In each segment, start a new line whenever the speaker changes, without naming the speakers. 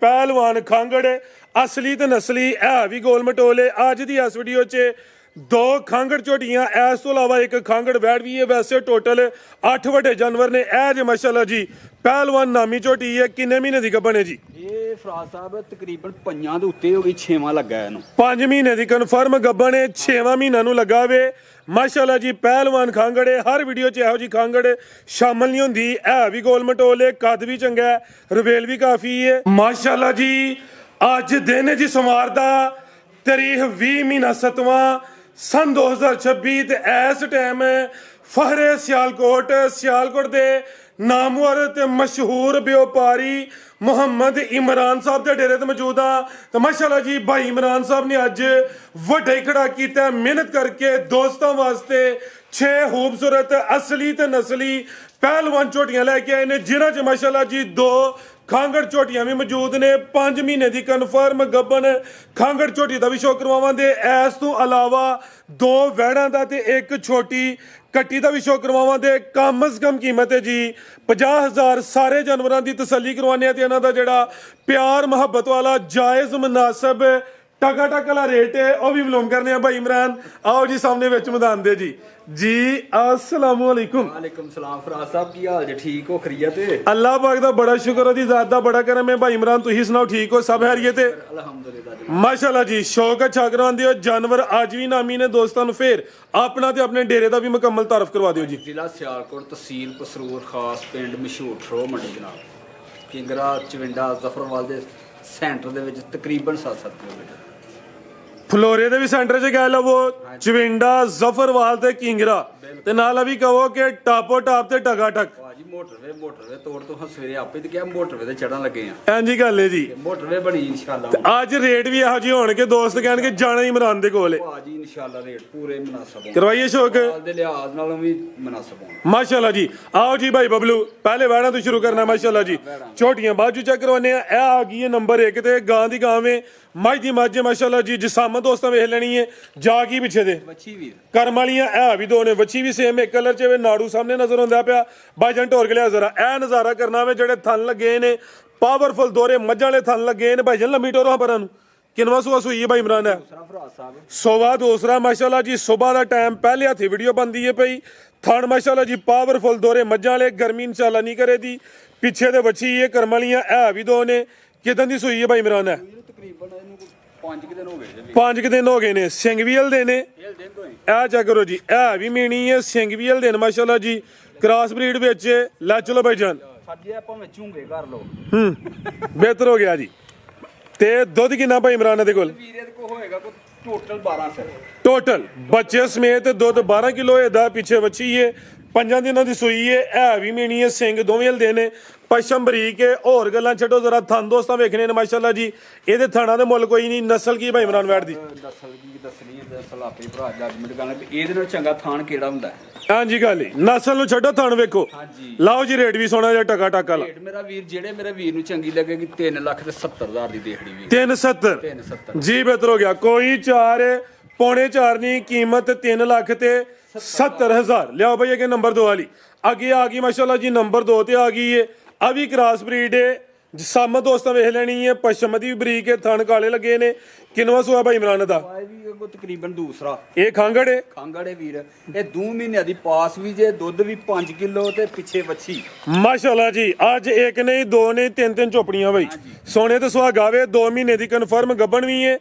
पहलवान खांगड़ असली ते नस्ली है भी गोल मटोले। अज दी इस वीडियो च दो खांगड़ झोटियां, इस तो इलावा एक खांगड़ बैठ भी है। वैसे टोटल 8 वड्डे जानवर ने। ए जे माशाल्लाह जी पहलवान नामी झोटी है। किन्ने महीने दी गब्बन है जी?
ਇਹ ਫਰਾਜ਼ ਸਾਹਿਬ ਤਕਰੀਬਨ 5 ਦੇ ਉੱਤੇ ਹੋ ਗਈ, 6ਵਾਂ ਲੱਗਾ ਇਹਨੂੰ।
5 ਮਹੀਨੇ ਦੀ ਕਨਫਰਮ ਗੱਬਣ ਹੈ, 6ਵਾਂ ਮਹੀਨਾ ਨੂੰ ਲੱਗਾ ਵੇ। ਮਾਸ਼ਾਅੱਲਾ ਜੀ ਪਹਿਲਵਾਨ ਖਾਂਗੜ ਹੈ। ਹਰ ਵੀਡੀਓ 'ਚ ਇਹੋ ਜੀ ਖਾਂਗੜ ਸ਼ਾਮਲ ਨਹੀਂ ਹੁੰਦੀ। ਹੈ ਵੀ ਗੋਲ ਮਟੋਲ ਹੈ, ਕੱਦ ਵੀ ਚੰਗਾ ਹੈ, ਰਵੇਲ ਵੀ ਕਾਫੀ ਹੈ। ਮਾਸ਼ਾਅੱਲਾ ਜੀ ਅੱਜ ਦਿਨ ਹੈ ਜੀ ਸੋਮਵਾਰ ਦਾ, ਤਾਰੀਖ 20 ਮਹੀਨਾ 7ਵਾਂ सन 2026 ਤੇ ਇਸ ਟਾਈਮ ਫਹਰੇ ਸਿਆਲਕੋਟ ਦੇ ਨਾਮਵਰ ਤੇ ਮਸ਼ਹੂਰ ਵਪਾਰੀ ਮੁਹੰਮਦ ਇਮਰਾਨ ਸਾਹਿਬ ਦੇ ਡੇਰੇ ਤੇ ਮੌਜੂਦ ਆ। ਤੇ ਮਾਸ਼ਾਅੱਲਾ ਜੀ ਭਾਈ ਇਮਰਾਨ ਸਾਹਿਬ ਨੇ ਅੱਜ ਵੱਡਾ ਹੀ ਖੜਾ ਕੀਤਾ, ਮਿਹਨਤ ਕਰਕੇ ਦੋਸਤਾਂ ਵਾਸਤੇ 6 ਖੂਬਸੂਰਤ ਅਸਲੀ ਤੇ ਨਸਲੀ ਪਹਿਲਵਾਨ ਝੋਟੀਆਂ ਲੈ ਕੇ ਆਏ ਨੇ, ਜਿਨ੍ਹਾਂ 'ਚ ਮਾਸ਼ਾਅੱਲਾ ਜੀ 2 ਖਾਂਗੜ ਝੋਟੀਆਂ ਵੀ ਮੌਜੂਦ ਨੇ। 5 ਮਹੀਨੇ ਦੀ ਕਨਫਰਮ ਗੱਬਨ ਖਾਂਗੜ ਝੋਟੀ ਦਾ ਵੀ ਸ਼ੋਅ ਕਰਵਾਵਾਂਗੇ। ਇਸ ਤੋਂ ਇਲਾਵਾ 2 ਵਹਿੜਾਂ ਦਾ ਤੇ 1 ਛੋਟੀ ਕੱਟੀ ਦਾ ਵੀ ਸ਼ੋਅ ਕਰਵਾਵਾਂਗੇ। ਕਮ ਸੇ ਕਮ ਕੀਮਤ ਹੈ ਜੀ 50,000। ਸਾਰੇ ਜਾਨਵਰਾਂ ਦੀ ਤਸੱਲੀ ਕਰਵਾਉਂਦੇ ਆ ਤੇ ਇਹਨਾਂ ਦਾ ਜਿਹੜਾ ਪਿਆਰ ਮੁਹੱਬਤ ਵਾਲਾ ਜਾਇਜ਼ ਮੁਨਾਸਬ ਟਕਾ ਵਾਲਾ ਰੇਟ ਹੈ ਉਹ ਵੀ ਮਾਲੂਮ ਕਰਨੇ ਆ। ਭਾਈ ਇਮਰਾਨ ਆਓ ਜੀ ਸਾਹਮਣੇ ਵਿੱਚ ਮੈਦਾਨ ਦੇ ਜੀ। जी अस्सलाम वालेकुम।
वालेकुम सलाम। फराज साहब की हाल जे? ठीक हो? खैरियत है?
अल्लाह पाक दा बड़ा शुक्र है, ज़ात दा बड़ा करम है। भाई इमरान तुही सुनाओ, ठीक हो? सब खैरियत है?
अल्हम्दुलिल्लाह
माशाअल्लाह जी। शौक अच्छा करवांदे हो। जानवर आज भी नामी ने दोस्तां नूं फिर अपना ते अपने डेरे दा भी मुकम्मल तारफ करवा दिओ जी।
जिला सियालकोट, तहसील पसरूर, खास पिंड मशहूर ठरो मंडी जनाब। किंगरा चविंडा जफरवाल दे सेंटर दे विच तकरीबन 7-7 किलोमीटर।
ਫਲੋਰੇ ਦੇ ਵੀ ਸੈਂਟਰ 'ਚ ਕਹਿ ਲਵੋ, ਚਵਿੰਡਾ, ਜ਼ਫਰਵਾਲ ਤੇ ਕਿੰਗਰਾ ਤੇ ਨਾਲ ਵੀ ਕਹੋ ਕਿ ਟਾਪੋ ਟਾਪ ਤੇ ਟਗਾ ਟਕ।
ਭਾਜੀ ਮੋਟਰਵੇ ਤੋੜ ਤੋਂ ਸਵੇਰੇ ਆਪੇ ਤੇ ਕਿਹਾ ਮੋਟਰਵੇ ਤੇ ਚੜਨ ਲੱਗੇ ਆ।
ਇੰਜੀ ਗੱਲ ਹੈ ਜੀ।
ਮੋਟਰਵੇ ਬਣੀ ਇਨਸ਼ਾਅੱਲਾ।
ਅੱਜ ਰੇਟ ਵੀ ਇਹੋ ਜਿਹੇ ਹੋਣਗੇ ਦੋਸਤ ਕਹਿਣਗੇ ਜਾਣਾ ਹੀ ਇਮਰਾਨ ਦੇ ਕੋਲ ਹੈ।
ਭਾਜੀ ਇਨਸ਼ਾਅੱਲਾ ਰੇਟ ਪੂਰੇ ਮੁਨਾਸਬ ਹੋਣ,
ਕਰਵਾਈਏ ਸ਼ੌਕ
ਦੇ ਲਿਹਾਜ਼ ਨਾਲੋਂ ਵੀ ਮੁਨਾਸਬ ਹੋਣ।
ਮਾਸ਼ਾਅੱਲਾ ਜੀ। आओ जी भाई बबलू, पहले वैड़ा तो शुरू करना। माशाअल्लाह जी छोटियां बाजू चेक करवाने आ गई है नंबर 1 ते गां दी गां में मझ दी मझ माशाअल्लाह जी। जिसामत दोस्तां वेख लेनी है जा की पिछे दे
ਵੱਛੀ ਵੀਰ
करम वालियां है भी 2 ने। वच्छी भी सेम एक कलर च नाड़ू सामने नजर आंदा पिया। भाईजान टोर के लिया जरा ए नजारा करना वे जेड़े थन लगे ने पावरफुल दोरे मझां वाले थन लगे ने। भाईजान लम्मी टोर परां नूं किनवा सुआ सुई है भाई इमरान है? सोवा दूसरा माशाअल्लाह जी। सुबह का टाइम पहले हाथी वीडियो बनती है पई। थन माशाअल्लाह जी पावरफुल दोरे मझां वाले, गर्मी इंशाअल्लाह नहीं करे दी। पिछे दे बच्ची ये करम वालियां है भी 2 ने। कितन दी सुई है भाई इमरान है?
ਤਕਰੀਬਨ ਇਹਨੂੰ 5 ਦਿਨ ਹੋ ਗਏ ਜੀ।
5 दिन हो गए ने। सिंग भी हल देने ए चेक करो जी। ए भी मीनी है, सिंग भी हल देने माशाअल्लाह जी। क्रॉस ब्रीड विच लै चलो भाईजान।
ਸਾਡੇ ਆਪਾਂ ਵਿੱਚ ਝੂੰਗੇ ਕਰ ਲਓ।
बेहतर हो गया जी। ते दुध किन्ना भाई इमरान दे कोल?
ਵੀਰੇ ਦੇ ਕੋ ਹੋਏਗਾ ਕੋ ਟੋਟਲ 12 ਸਿਰ।
टोटल बच्चे समेत दुध 12 किलो है। पिछे बच्ची है, 5 दिनों की सूई है भी मीनी है। सिंग दोवें हलदे ने, पशम बरीक है। होर गल्लां छड्डो, जरा थन दोस्तां वेखने ने माशाअल्लाह जी। ਇਹਦੇ ਥਾਣਾ ਦੇ ਮੁੱਲ ਕੋਈ ਨਹੀਂ। ਨਸਲ ਕੀ ਭਾਈ ਇਮਰਾਨ ਵੈੜ ਦੀ?
ਨਸਲ ਕੀ ਦੱਸਣੀ ਹੈ, ਨਸਲ ਆਪੇ ਭਰਾ ਜੱਜਮੈਂਟ ਕਰਨਾ ਵੀ ਇਹਦੇ ਨਾਲ ਚੰਗਾ ਥਾਣ ਕਿਹੜਾ ਹੁੰਦਾ ਹੈ।
ਹਾਂਜੀ ਗੱਲ ਹੀ ਨਸਲ ਨੂੰ ਛੱਡੋ, ਥਣ ਵੇਖੋ।
ਹਾਂਜੀ
ਲਾਓ ਜੀ ਰੇਟ ਵੀ ਸੋਹਣਾ ਜਿਹਾ ਟਕਾ ਟਕ ਵਾਲਾ।
ਰੇਟ ਮੇਰਾ ਵੀਰ ਜਿਹੜੇ ਮੇਰੇ ਵੀਰ ਨੂੰ ਚੰਗੀ ਲੱਗੇਗੀ 3,70,000 ਦੀ ਦੇਖੜੀ ਵੀਰ।
370
370
ਜੀ। ਬਿਹਤਰ ਹੋ ਗਿਆ। ਕੋਈ 4 ਪੌਣੇ 4 ਨਹੀਂ, कीमत 3,70,000। ਲਿਆਓ ਭਈ ਅੱਗੇ ਨੰਬਰ 2 ਵਾਲੀ ਅੱਗੇ ਆ ਗਈ ਮਾਸ਼ਾਅੱਲਾ ਜੀ। ਨੰਬਰ 2 ਤੇ ਆ ਗਈ ਹੈ। ਆ ਵੀ ਕ੍ਰਾਸ ਬਰੀਡ ਹੈ। ਜਿਸਾਮਤ ਦੋਸਤਾਂ ਵੇਖ ਲੈਣੀ ਹੈ। ਪਸ਼ਮ ਦੀ ਬਰੀਕ ਹੈ, ਥਣ ਕਾਲੇ ਲੱਗੇ ਨੇ। ਕਿੰਨਵਾ ਸੂਆ ਭਾਈ ਇਮਰਾਨ ਦਾ?
ਇਹ ਵੀ ਅੱਗੋਂ ਤਕਰੀਬਨ ਦੂਸਰਾ।
ਇਹ ਖਾਂਗੜ ਹੈ।
ਖਾਂਗੜੇ ਵੀਰ ਇਹ 2 ਮਹੀਨਿਆਂ ਦੀ ਪਾਸ ਵੀ ਜੇ, ਦੁੱਧ ਵੀ 5 ਕਿਲੋ ਤੇ ਪਿੱਛੇ ਵੱਛੀ।
ਮਾਸ਼ਾਅੱਲਾ ਜੀ ਅੱਜ ਇੱਕ ਨਹੀਂ, 2 ਨਹੀਂ, 3 ਝੋਪੜੀਆਂ ਬਈ ਸੋਨੇ ਤੇ ਸੁਹਾਗਾਵੇ। 2 ਮਹੀਨੇ ਦੀ ਕਨਫਰਮ ਗੱਬਣ ਵੀ ਹੈ।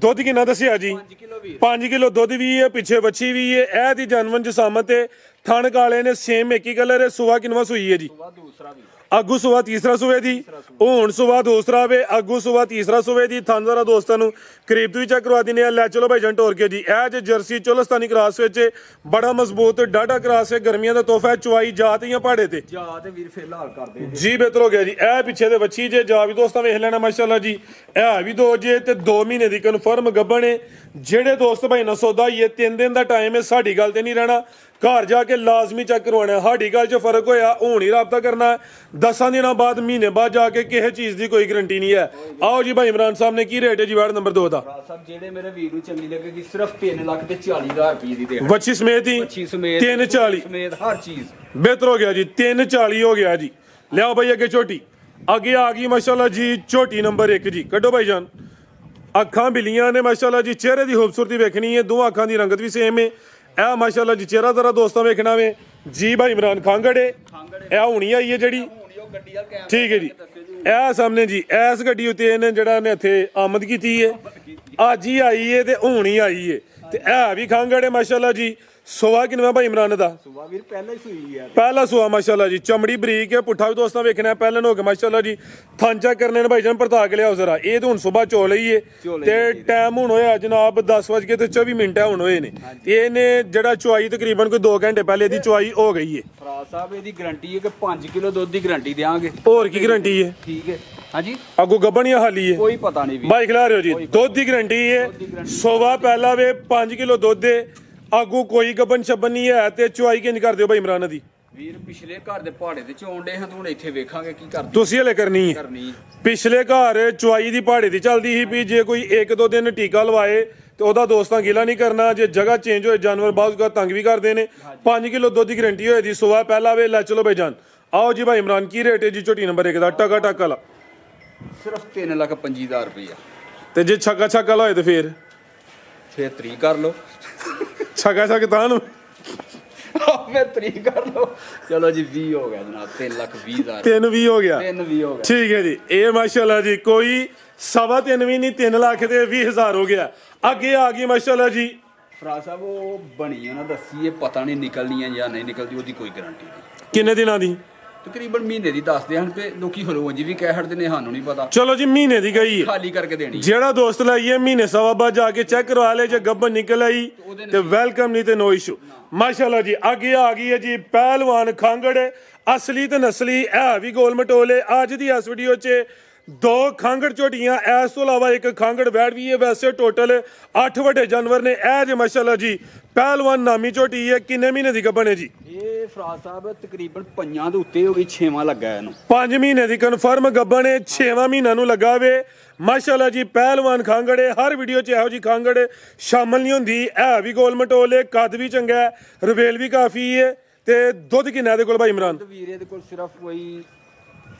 ਦੁੱਧ ਕਿੰਨਾ ਦੱਸਿਆ ਜੀ?
5 ਕਿਲੋ ਵੀਰ।
5 ਕਿਲੋ ਦੁੱਧ ਵੀ ਹੈ, ਪਿੱਛੇ ਵੱਛੀ ਵੀ ਹੈ। ਇਹ ਦੀ ਜਨਮਨ ਜਸਾਮਤ ਹੈ। ਥਣ ਕਾਲੇ ਨੇ, ਸੇਮ ਇੱਕ ਹੀ ਕਲਰ ਹੈ। ਸੁਆ ਕਿੰਨਵਾ ਸੂਈ ਹੈ ਜੀ?
ਦੂਸਰਾ ਵੀ
ਅੱਗੂ ਸੁਬਾ ਤੀਸਰਾ ਸੂਏ ਦੀ। ਹੁਣ ਸੁਬਾ ਦੂਸਰਾ ਵੇ, ਅੱਗੂ ਸੁਬਾ ਤੀਸਰਾ ਸੂਏ ਦੀ। ਥਣ ਜ਼ਰਾ ਦੋਸਤਾਂ ਨੂੰ ਕਰੀਬ ਤੋਂ ਵੀ ਚੈੱਕ ਕਰਵਾ ਦਿੰਦੇ ਆ। ਲੈ ਚਲੋ ਭਾਈਜਾਨ ਟੋਰ ਕੇ ਜੀ। ਇਹ ਜੇ ਜਰਸੀ ਚੋਲਸਤਾਨੀ ਕ੍ਰਾਸ ਵਿੱਚ ਬੜਾ ਮਜ਼ਬੂਤ ਡਾਢਾ ਕ੍ਰਾਸ ਹੈ। ਗਰਮੀਆਂ ਦਾ ਤੋਹਫਾ ਹੈ। ਚੁਆਈ ਜਾਤ ਜਾਂ ਪਹਾੜੇ ਤੇ
ਜਾ ਤੇ ਵੀਰ ਫੇਰ ਲਾਲ ਕਰਦੇ
ਜੀ। ਬਿਹਤਰ ਹੋ ਗਿਆ ਜੀ। ਇਹ ਪਿੱਛੇ ਦੇ ਬੱਚੀ ਜੇ ਜਾ ਵੀ ਦੋਸਤਾਂ ਵੇਖ ਲੈਣਾ ਮਾਸ਼ਾਅੱਲਾ ਜੀ। ਇਹ ਵੀ 2 ਜੇ ਤੇ 2 ਮਹੀਨੇ ਦੀ ਕਨਫਰਮ ਗੱਬਣ ਹੈ। ਜਿਹੜੇ ਦੋਸਤ ਭਾਈ ਨਾਲ ਸੌਦਾ ਹੀ 3 ਦਿਨ ਦਾ ਟਾਈਮ ਹੈ। ਸਾਡੀ ਗੱਲ ਤੇ ਨਹੀਂ ਰਹਿਣਾ, घर जाके लाजमी चेक करवाना। साड़ी गल च फर्क होया हुण ही राबता करना। 10 दिनों बाद महीने बाद जाके किसी चीज़ की कोई गारंटी नहीं है। आओ जी भाई इमरान साहब ने की रेट है जी वार्ड नंबर 2 का?
ਜਿਹੜੇ ਮੇਰੇ ਵੀਰ ਨੂੰ ਚੰਗੀ ਲੱਗੇਗੀ ਸਿਰਫ 3,40,000 ਰੁਪਏ ਦੀ ਦੇ।
ਵੱਛੀ ਸਮੇਤ ਹੀ 340
ਸਮੇਤ ਹਰ ਚੀਜ਼।
बेहतर हो गया जी। 340 हो गया जी। लियाओ भाई अगे छोटी ਅੱਗੇ ਆ ਗਈ ਮਾਸ਼ਾਅੱਲਾ ਜੀ ਝੋਟੀ ਨੰਬਰ 1 ਜੀ, ਕੱਢੋ ਭਾਈ ਜਾਨ। ਅੱਖਾਂ ਬਿਲੀਆਂ ਨੇ ਮਾਸ਼ਾਅੱਲਾ ਜੀ, ਚਿਹਰੇ ਦੀ ਖੂਬਸੂਰਤੀ ਵੇਖਣੀ ਹੈ, ਦੋਵਾਂ ਅੱਖਾਂ ਦੀ ਰੰਗਤ ਵੀ ਸੇਮ ਹੈ। ਇਹ ਮਾਸ਼ਾਅੱਲਾ ਜੀ ਚਿਹਰਾ ਜ਼ਰਾ ਦੋਸਤਾਂ ਵੇਖਣਾ ਵੇ ਜੀ। ਭਾਈ ਇਮਰਾਨ ਖਾਂਗੜੇ ਇਹ ਹੁਣੀ ਆਈ ਹੈ ਜਿਹੜੀ, ਠੀਕ ਹੈ ਜੀ। ਇਹ ਸਾਹਮਣੇ ਜੀ ਇਸ ਗੱਡੀ ਉੱਤੇ ਇਹਨੇ ਜਿਹੜਾ ਨੇ ਇੱਥੇ ਆਮਦ ਕੀਤੀ ਹੈ, ਅੱਜ ਹੀ ਆਈ ਹੈ ਤੇ ਹੁਣੀ ਆਈ ਹੈ। ਤੇ ਇਹ ਵੀ ਖਾਂਗੜੇ ਮਾਸ਼ਾਅੱਲਾ ਜੀ। ਸੋਵਾ ਕਿੰਨਾ ਭਾਈ ਇਮਰਾਨ ਦਾ?
ਸੁਬਾ ਵੀਰ ਪਹਿਲਾਂ ਹੀ ਸੂਈ ਹੈ,
ਪਹਿਲਾ ਸੋਆ ਮਾਸ਼ਾਅੱਲਾ ਜੀ। ਚਮੜੀ ਬਰੀਕ ਹੈ, ਪੁੱਠਾ ਵੀ ਦੋਸਤਾਂ ਵੇਖਣਾ ਪਹਿਲਾਂ ਹੋ ਕੇ ਮਾਸ਼ਾਅੱਲਾ ਜੀ। ਥਾਂਚਾ ਕਰਨੇ ਨੇ ਭਾਈ ਜਾਨ ਪਰਤਾ ਕੇ ਲਿਆਓ ਜ਼ਰਾ। ਇਹ ਤਾਂ ਹੁਣ ਸਵੇਰ ਚੋ ਲਈਏ ਤੇ ਟਾਈਮ ਹੁਣ ਹੋਇਆ ਜਨਾਬ 10:24 ਹੁਣ ਹੋਏ ਨੇ। ਤੇ ਇਹਨੇ ਜਿਹੜਾ ਚੁਆਈ ਤਕਰੀਬਨ ਕੋਈ 2 ਘੰਟੇ ਪਹਿਲੇ ਦੀ ਚੁਆਈ ਹੋ ਗਈ ਹੈ।
ਫਰਾਜ਼ ਸਾਹਿਬ ਇਹਦੀ ਗਾਰੰਟੀ ਹੈ ਕਿ 5 ਕਿਲੋ ਦੁੱਧ ਦੀ ਗਾਰੰਟੀ ਦੇਵਾਂਗੇ।
ਹੋਰ ਕੀ ਗਾਰੰਟੀ ਹੈ?
ਠੀਕ ਹੈ ਹਾਂਜੀ,
ਅੱਗੋਂ ਗੱਬਣੀਆਂ ਹਾਲੀ ਹੈ
ਕੋਈ ਪਤਾ ਨਹੀਂ ਵੀ
ਬਾਈ ਖਿਲਾ ਰਹੇ ਹੋ ਜੀ। ਦੁੱਧ ਦੀ ਗਾਰੰਟੀ ਹੈ। ਸੋਵਾ ਪਹਿਲਾ ਵੇ 5 ਕਿਲੋ ਦੁੱਧ ਦੇ, ਆਗੂ ਕੋਈ ਗੱਬਨ ਛੱਬਨ ਨਹੀਂ ਹੈ। ਤੇ ਚੁਆਈ ਕਿੰਜ ਕਰ ਦਿਓ ਭਾਈ ਇਮਰਾਨ ਦੀ?
ਵੀਰ ਪਿਛਲੇ ਘਰ ਦੇ ਪਹਾੜੇ ਤੇ ਚੋਣ ਡੇ ਹਾਂ, ਹੁਣ ਇੱਥੇ ਵੇਖਾਂਗੇ ਕੀ ਕਰਦੇ
ਤੁਸੀਂ ਹਲੇ ਕਰਨੀ ਹੈ। ਪਿਛਲੇ ਘਰ ਚੁਆਈ ਦੀ ਪਹਾੜੇ ਦੀ ਚੱਲਦੀ ਸੀ ਵੀ ਜੇ ਕੋਈ 1-2 ਦਿਨ ਟੀਕਾ ਲਵਾਏ ਤੇ ਉਹਦਾ ਦੋਸਤਾਂ ਗਿਲਾ ਨਹੀਂ ਕਰਨਾ। ਜੇ ਜਗ੍ਹਾ ਚੇਂਜ ਹੋਏ ਜਾਨਵਰ ਬਾਅਦ ਤੰਗ ਵੀ ਕਰਦੇ ਨੇ। 5 ਕਿਲੋ ਦੁੱਧ ਦੀ ਗਾਰੰਟੀ ਹੋਏ ਦੀ। ਸੋਵਾ ਪਹਿਲਾ ਵੇ। ਲੈ ਚਲੋ ਭਾਈ ਜਾਨ ਆਓ ਜੀ। ਭਾਈ ਇਮਰਾਨ ਕੀ ਰੇਟ ਹੈ ਜੀ ਝੋਟੀ ਨੰਬਰ 1 ਦਾ ਟਕਾ ਟਕ ਵਾਲਾ?
ਸਿਰਫ 3,25,000 ਰੁਪਇਆ।
ਤੇ ਜੇ ਛੱਕਾ ਛੱਕਾ ਲਾਏ ਤੇ ਫੇਰ
3 ਕਰ ਲਓ।
ਛੱਕਾ ਛੱਕ ਤਾਂ ਨੂੰ
ਫਿਰ 3 ਕਰ ਲਓ। ਚਲੋ ਜੀ 20 ਹੋ ਗਿਆ ਜਨਾਬ। 3,20,000
320 ਹੋ ਗਿਆ।
320 ਹੋ ਗਿਆ,
ਠੀਕ ਹੈ ਜੀ। ਇਹ ਮਾਸ਼ਾਅੱਲਾ ਜੀ ਕੋਈ 3.25 ਵੀ ਨਹੀਂ, 3 ਲੱਖ ਤੇ 20,000 ਹੋ ਗਿਆ। ਅੱਗੇ ਆ ਗਈ ਮਾਸ਼ਾਅੱਲਾ ਜੀ
ਫਰਾਜ਼ ਸਾਹਿਬ ਉਹ ਬਣੀ ਆ ਨਾ ਦੱਸੀ, ਇਹ ਪਤਾ ਨਹੀਂ ਨਿਕਲਣੀ ਹੈ ਜਾਂ ਨਹੀਂ ਨਿਕਲਦੀ, ਉਹਦੀ ਕੋਈ ਗਾਰੰਟੀ ਨਹੀਂ।
ਕਿੰਨੇ ਦਿਨਾਂ ਦੀ?
ਤਕਰੀਬਨ ਮਹੀਨੇ ਦੀ ਦੱਸਦੇ ਹਨ ਤੇ ਲੋਕੀ ਹਰੋਂਜ ਵੀ ਕਹਿ ਹਟਦੇ ਨੇ, ਸਾਨੂੰ ਨਹੀਂ ਪਤਾ।
ਚਲੋ ਜੀ ਮਹੀਨੇ ਦੀ ਗਈ ਹੈ,
ਖਾਲੀ ਕਰਕੇ ਦੇਣੀ।
ਜਿਹੜਾ ਦੋਸਤ ਲਾਈਏ ਮਹੀਨੇ ਸਵਾ ਬਾਅਦ ਜਾ ਕੇ ਚੈੱਕ ਕਰਵਾ ਲੈ। ਜੇ ਗੱਬਨ ਨਿਕਲ ਆਈ ਤੇ ਵੈਲਕਮ, ਨਹੀਂ ਤੇ ਨੋ ਇਸ਼ੂ ਮਾਸ਼ਾਅੱਲਾ ਜੀ। ਅੱਗੇ ਆ ਗਈ ਹੈ ਜੀ ਪਹਿਲਵਾਨ ਖਾਂਗੜ, ਅਸਲੀ ਤੇ ਨਸਲੀ। ਇਹ ਵੀ ਗੋਲ ਮਟੋਲੇ। ਅੱਜ ਦੀ ਇਸ ਵੀਡੀਓ 'ਚ 2 ਖਾਂਗੜ ਝੋਟੀਆਂ, ਇਸ ਤੋਂ ਇਲਾਵਾ 1 ਖਾਂਗੜ ਬੈੜ ਵੀ ਹੈ। ਵੈਸੇ ਟੋਟਲ 8 ਵੱਡੇ ਜਾਨਵਰ ਨੇ। ਇਹ ਜੇ ਮਾਸ਼ਾਅੱਲਾ ਜੀ ਪਹਿਲਵਾਨ ਨਾਮੀ ਝੋਟੀ ਹੈ। ਕਿੰਨੇ ਮਹੀਨੇ ਦੀ ਗੱਬਨ ਹੈ ਜੀ?
ਇਹ ਫਰਾਜ਼ ਸਾਹਿਬ ਤਕਰੀਬਨ 5 ਦੇ ਉੱਤੇ ਹੋ ਗਈ, 6ਵਾਂ ਲੱਗਾ ਇਹਨੂੰ।
5 ਮਹੀਨੇ ਦੀ ਕਨਫਰਮ ਗੱਬਨ ਹੈ, 6ਵਾਂ ਮਹੀਨਾ ਨੂੰ ਲੱਗਾ ਵੇ ਮਾਸ਼ਾਅੱਲਾ ਜੀ। ਪਹਿਲਵਾਨ ਖਾਂਗੜ ਹੈ। ਹਰ ਵੀਡੀਓ 'ਚ ਇਹੋ ਜੀ ਖਾਂਗੜ ਸ਼ਾਮਲ ਨਹੀਂ ਹੁੰਦੀ। ਇਹ ਵੀ ਗੋਲ ਮਟੋਲੇ, ਕੱਦ ਵੀ ਚੰਗਾ ਹੈ, ਰਵੇਲ ਵੀ ਕਾਫੀ ਹੈ। ਤੇ ਦੁੱਧ ਕਿੰਨਾ ਇਹਦੇ ਕੋਲ ਭਾਈ ਇਮਰਾਨ?
ਵੀਰੇ ਦੇ ਕੋਲ ਸਿਰਫ ਕੋਈ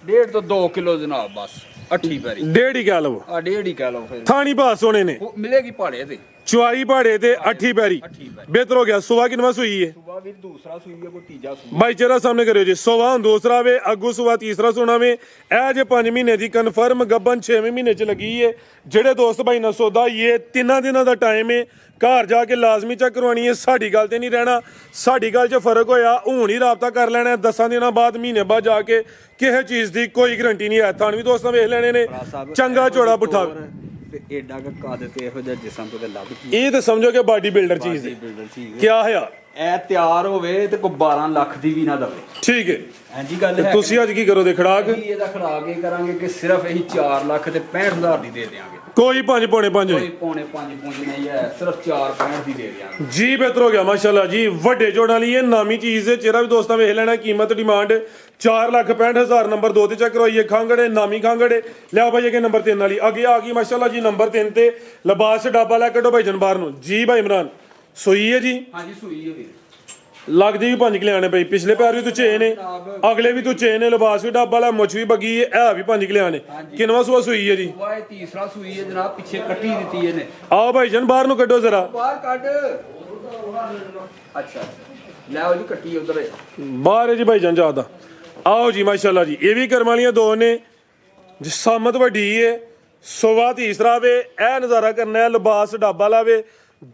1.5 ਤੋਂ 2 ਕਿਲੋ ਜਨਾਬ, ਬਸ 8 ਪੈਰੀ।
1.5 ਹੀ ਕਹਿ ਲਵੋ।
1.5 ਹੀ ਕਹਿ ਲਓ ਫਿਰ।
ਥਾਣੀ ਭਾਅ ਸੋਨੇ ਨੇ,
ਮਿਲੇਗੀ ਪਹਾੜੇ ਤੇ
ਚੁਆਈ ਪਹਾੜੇ ਤੇ 8 ਪੈਰੀ। ਬਿਹਤਰ ਹੋ ਗਿਆ। ਸੋਵਾ ਕਿੰਨਾ ਸੂਈ ਹੈ?
ਸੁਬਾ ਵੀ ਦੂਸਰਾ ਸੂਈ ਹੈ, ਕੋਈ ਤੀਜਾ ਸੂਈ।
ਬਾਈ ਚਿਹਰਾ ਸਾਹਮਣੇ ਕਰਿਓ ਜੀ। ਸੋਵਾ ਹੁਣ ਦੂਸਰਾ ਵੇ, ਅੱਗੂ ਸੋਵਾ ਤੀਸਰਾ ਸੋਨਾ ਵੇ। ਇਹ ਜੇ 5 ਮਹੀਨੇ ਦੀ ਕਨਫਰਮ ਗੱਬਨ 6ਵੇਂ ਮਹੀਨੇ 'ਚ ਲੱਗੀ ਹੈ। ਜਿਹੜੇ ਦੋਸਤ ਭਾਈ ਨਾਲ ਸੌਦਾ ਇਹ 3 ਦਿਨਾਂ ਦਾ ਟਾਈਮ ਹੈ, ਘਰ ਜਾ ਕੇ ਲਾਜ਼ਮੀ ਚੈੱਕ ਕਰਵਾਉਣੀ ਹੈ। ਸਾਡੀ ਗੱਲ ਤੇ ਨਹੀਂ ਰਹਿਣਾ। ਸਾਡੀ ਗੱਲ 'ਚ ਫਰਕ ਹੋਇਆ ਹੁਣ ਹੀ ਰਾਬਤਾ ਕਰ ਲੈਣਾ। 10 ਦਿਨਾਂ ਬਾਅਦ, ਮਹੀਨੇ ਬਾਅਦ ਜਾ ਕੇ ਕਿਸੇ ਚੀਜ਼ ਦੀ ਕੋਈ ਗਰੰਟੀ ਨਹੀਂ ਹੈ। ਤੁਹਾਨੂੰ ਵੀ ਦੋਸਤਾਂ ਵੇਖ ਲੈਣੇ ਨੇ ਚੰਗਾ ਚੋੜਾ ਪੁੱਠਾ
ਤੇ ਏਡਾ ਕੱਦ ਤੇ ਇਹੋ ਜਿਹਾ ਜਿਸਮ ਤੇ ਲੱਗ
ਇਹ ਤਾਂ ਸਮਝੋ ਕਿ ਬਾਡੀ ਬਿਲਡਰ ਚੀਜ਼ ਹੈ। ਕੀ ਹੈ
ਇਹ ਤਿਆਰ ਹੋਵੇ ਤੇ ਕੋਈ 12 ਲੱਖ ਦੀ ਵੀ ਨਾ ਦਵੇ।
ਠੀਕ ਹੈ।
ਹਾਂਜੀ ਗੱਲ ਹੈ।
ਤੁਸੀਂ ਅੱਜ ਕੀ ਕਰੋ ਦੇ ਖੜਾਕ?
ਇਹਦਾ ਖੜਾਕ ਇਹ ਕਰਾਂਗੇ ਕਿ ਸਿਰਫ ਇਹੀ 4 ਲੱਖ ਤੇ 65,000 ਦੀ ਦੇ ਦੇਵਾਂਗੇ।
ਕੋਈ 5 ਪੌਣੇ 5 ਨਹੀਂ,
ਪੌਣੇ 5 ਨਹੀਂ ਹੈ, ਸਿਰਫ 4.65 ਦੀ ਦੇ ਦੇਵਾਂਗੇ
ਜੀ। ਬਿਹਤਰ ਹੋ ਗਿਆ ਮਾਸ਼ਾਅੱਲਾ ਜੀ। ਵੱਡੇ ਜੋੜਾਂ ਲਈ ਇਹ ਨਾਮੀ ਚੀਜ਼ ਹੈ। ਚਿਹਰਾ ਵੀ ਦੋਸਤਾਂ ਵੇਖ ਲੈਣਾ। ਕੀਮਤ ਡਿਮਾਂਡ 4,65,000। ਨੰਬਰ 2 ਤੇ ਚੈੱਕ ਕਰਵਾਈਏ। ਖਾਂਗੜੇ ਨਾਮੀ ਖਾਂਗੜੇ। ਲਿਆ ਭਾਈ ਅੱਗੇ ਨੰਬਰ 3 ਵਾਲੀ ਅੱਗੇ ਆ ਗਈ ਮਾਸ਼ਾਅੱਲਾ ਜੀ। ਨੰਬਰ 3 ਤੇ ਲਿਬਾਸ ਡੱਬਾ ਲੈ ਕੱਢੋ ਭਾਈ ਜਨ ਬਾਹਰ ਨੂੰ ਜੀ। ਭਾਈ ਇਮਰਾਨ ਸੂਈ ਹੈ ਜੀ?
ਹਾਂਜੀ ਸੂਈ ਹੈ ਵੀਰ।
ਲੱਗਦੀ ਵੀ 5 ਕਿਲਿਆਂ ਨੇ ਭਾਈ। ਪਿਛਲੇ ਪੈਰ ਵੀ ਤੂੰ ਚੇ ਨੇ, ਅਗਲੇ ਵੀ ਤੂੰ ਚੇ ਨੇ। ਲਿਬਾਸ ਵੀ ਡੱਬਾ ਲੈ, ਮੁੱਛ ਵੀ ਬੱਗੀ ਹੈ। ਇਹ ਵੀ 5 ਕਿਲਿਆਂ ਨੇ। ਕਿੰਨਵਾਂ ਸੂਆ ਸੂਈ ਹੈ ਜੀ?
ਇਹ ਤੀਸਰਾ ਸੂਈ ਹੈ ਜਨਾਬ, ਪਿੱਛੇ ਕੱਟੀ ਦਿੱਤੀ ਇਹਨੇ।
ਆਓ ਭਾਈ ਜਨ ਬਾਹਰ ਨੂੰ ਕੱਢੋ ਜ਼ਰਾ।
ਬਾਹਰ ਕੱਢ। ਅੱਛਾ ਲੈ ਜੀ ਕੱਟੀ ਉਧਰ
ਬਾਹਰ ਹੈ ਜੀ ਭਾਈ ਜਨ ਜਾਦਾ। ਆਓ ਜੀ ਮਾਸ਼ਾਅੱਲਾ ਜੀ। ਇਹ ਵੀ ਕਰਮ ਵਾਲੀਆਂ 2 ਨੇ। ਜਿਸਾਮਤ ਵੱਡੀ ਹੈ। ਸੋਵਾ ਤੀਸਰਾ ਵੇ। ਇਹ ਨਜ਼ਾਰਾ ਕਰਨਾ ਹੈ। ਲਿਬਾਸ ਡੱਬਾ ਲਾਵੇ,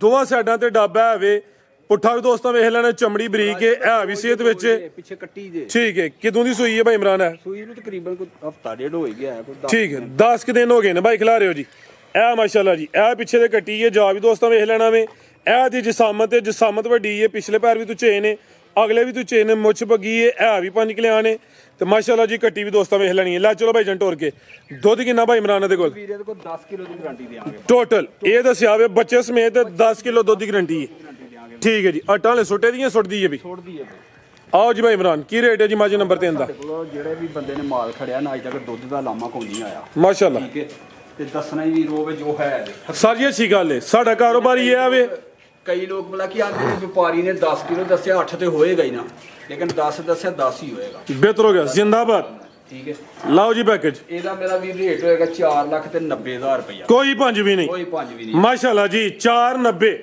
ਦੋਵਾਂ ਸਾਈਡਾਂ ਤੇ ਡੱਬਾ ਹੈਵੇ। ਪੁੱਠਾ ਵੀ ਦੋਸਤਾਂ ਵੇਖ ਲੈਣਾ। ਚਮੜੀ ਬਰੀਕ ਹੈ ਵੀ ਸਿਹਤ ਵਿੱਚ
ਪਿੱਛੇ ਕੱਟੀ ਜੇ।
ਠੀਕ ਹੈ। ਕਿਦੋਂ ਦੀ ਸੂਈ ਹੈ ਭਾਈ ਇਮਰਾਨ? ਹੈ
ਸੂਈ ਨੂੰ ਤਕਰੀਬਨ ਕੋਈ ਹਫਤਾ ਡੇਢ ਹੋ ਗਿਆ ਹੈ।
ਠੀਕ ਹੈ। 10 ਕੁ ਦਿਨ ਹੋ ਗਏ ਨੇ ਭਾਈ ਖਿਲਾ ਰਹੇ ਹੋ ਜੀ। ਇਹ ਮਾਸ਼ਾਅੱਲਾ ਜੀ ਇਹ ਪਿੱਛੇ ਦੇ ਕੱਟੀ ਹੈ। ਜਾ ਵੀ ਦੋਸਤਾਂ ਵੇਖ ਲੈਣਾ ਵੇ। ਇਹ ਦੀ ਜਿਸਾਮਤ ਹੈ। ਜਿਸਾਮਤ ਵੱਡੀ ਹੈ। ਪਿਛਲੇ ਪੈਰ ਵੀ ਤੂੰ ਚੇ ਨੇ, ਅਗਲੇ ਵੀ ਤੂੰ ਚੇ ਨੇ। ਮੁੱਛ ਬੱਗੀ ਹੈ। ਇਹ ਵੀ 5 ਕਿਲਿਆਂ ਨੇ। ਤੇ ਮਾਸ਼ਾਅੱਲਾ ਜੀ ਕੱਟੀ ਵੀ ਦੋਸਤਾਂ ਵੇਖ ਲੈਣੀ ਹੈ। ਲੈ ਚਲੋ ਭਾਈ ਜਨ ਟੋਰ ਕੇ। ਦੁੱਧ ਕਿੰਨਾ ਭਾਈ ਇਮਰਾਨ ਦੇ ਕੋਲ?
ਵੀਰੇ ਦੇ ਕੋਲ 10 ਕਿਲੋ ਦੀ ਗਾਰੰਟੀ ਦੇਵਾਂਗੇ
ਟੋਟਲ। ਇਹ ਦੱਸਿਆ ਵੇ ਬੱਚੇ ਸਮੇਤ 10 ਕਿਲੋ ਦੁੱਧ ਦੀ ਗਾਰੰਟੀ ਹੈ। ਠੀਕ ਹੈ ਜੀ। ਆਟਾ ਵਾਲੇ ਸੁੱਟੇ ਦੀਆਂ ਸੁੱਟਦੀ ਹੈ ਵੀ।
ਛੋੜਦੀ ਹੈ।
ਆਓ ਜੀ ਭਾਈ ਇਮਰਾਨ ਕੀ ਰੇਟ ਹੈ ਜੀ ਮਾਜੀ ਨੰਬਰ 3 ਦਾ?
ਜਿਹੜੇ ਵੀ ਬੰਦੇ ਨੇ ਮਾਲ ਖੜਿਆ ਨਾ, ਅਜੇ ਤੱਕ ਦੁੱਧ ਦਾ ਲਾਮਾ ਕੋਈ ਨਹੀਂ ਆਇਆ।
ਮਾਸ਼ਾਅੱਲਾ।
ਠੀਕ ਹੈ। ਤੇ ਦੱਸਣਾ ਹੀ ਵੀ ਰੋਵੇ ਜੋ ਹੈ।
ਸਰ ਜੀ ਅੱਛੀ ਗੱਲ ਹੈ। ਸਾਡਾ ਕਾਰੋਬਾਰ ਇਹ ਆਵੇ।
ਕਈ ਲੋਕ ਬਲਾ ਕੀ ਆਂਦੇ ਨੇ ਵਪਾਰੀ ਨੇ 10 ਕਿਲੋ ਦੱਸਿਆ, 8 ਤੇ ਹੋਏਗਾ ਹੀ ਨਾ, ਲੇਕਿਨ 10 ਦੱਸਿਆ 10 ਹੀ ਹੋਏਗਾ।
ਬਿਹਤਰ ਹੋ ਗਿਆ। ਜ਼ਿੰਦਾਬਾਦ।
ਠੀਕ ਹੈ
ਲਓ ਜੀ ਪੈਕੇਜ
ਇਹਦਾ ਮੇਰਾ ਵੀ ਰੇਟ ਹੋਏਗਾ 4,90,000 ਰੁਪਇਆ
ਕੋਈ ਪੰਜ ਵੀ ਨਹੀਂ
ਕੋਈ ਪੰਜ ਵੀ ਨਹੀਂ
ਮਾਸ਼ਾਅੱਲਾ ਜੀ 490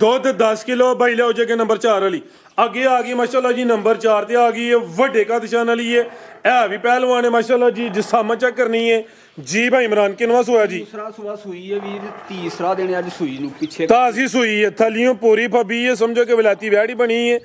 ਦੁੱਧ 10 ਕਿਲੋ ਬਾਈ ਲਿਓ ਜੇ ਕਿ ਨੰਬਰ 4 ਵਾਲੀ ਅੱਗੇ ਆ ਗਈ ਮਾਸ਼ਾਅੱਲਾ ਜੀ ਨੰਬਰ 4 ਤੇ ਆ ਗਈ ਹੈ ਵੱਡੇ ਕਾਦਸ਼ਾਨ ਵਾਲੀ ਹੈ ਇਹ ਵੀ ਪਹਿਲਵਾਨ ਹੈ ਮਾਸ਼ਾਅੱਲਾ ਜੀ ਜਿਸਾਮਤ ਚੈੱਕ ਕਰਨੀ ਹੈ ਜੀ ਭਾਈ ਇਮਰਾਨ ਕਿਨਵਾ ਸੋਇਆ ਜੀ
ਦੂਸਰਾ ਸੁਆ ਸੂਈ ਹੈ ਵੀਰ ਤੀਸਰਾ ਦਿਨ ਅੱਜ ਸੂਈ ਨੂੰ ਪਿੱਛੇ
ਤਾਜ਼ੀ ਸੂਈ ਹੈ ਥਲੀਓਂ ਪੂਰੀ ਫੱਬੀ ਹੈ ਸਮਝੋ ਕਿ ਵਿਲਾਤੀ ਵੈੜੀ ਬਣੀ ਹੈ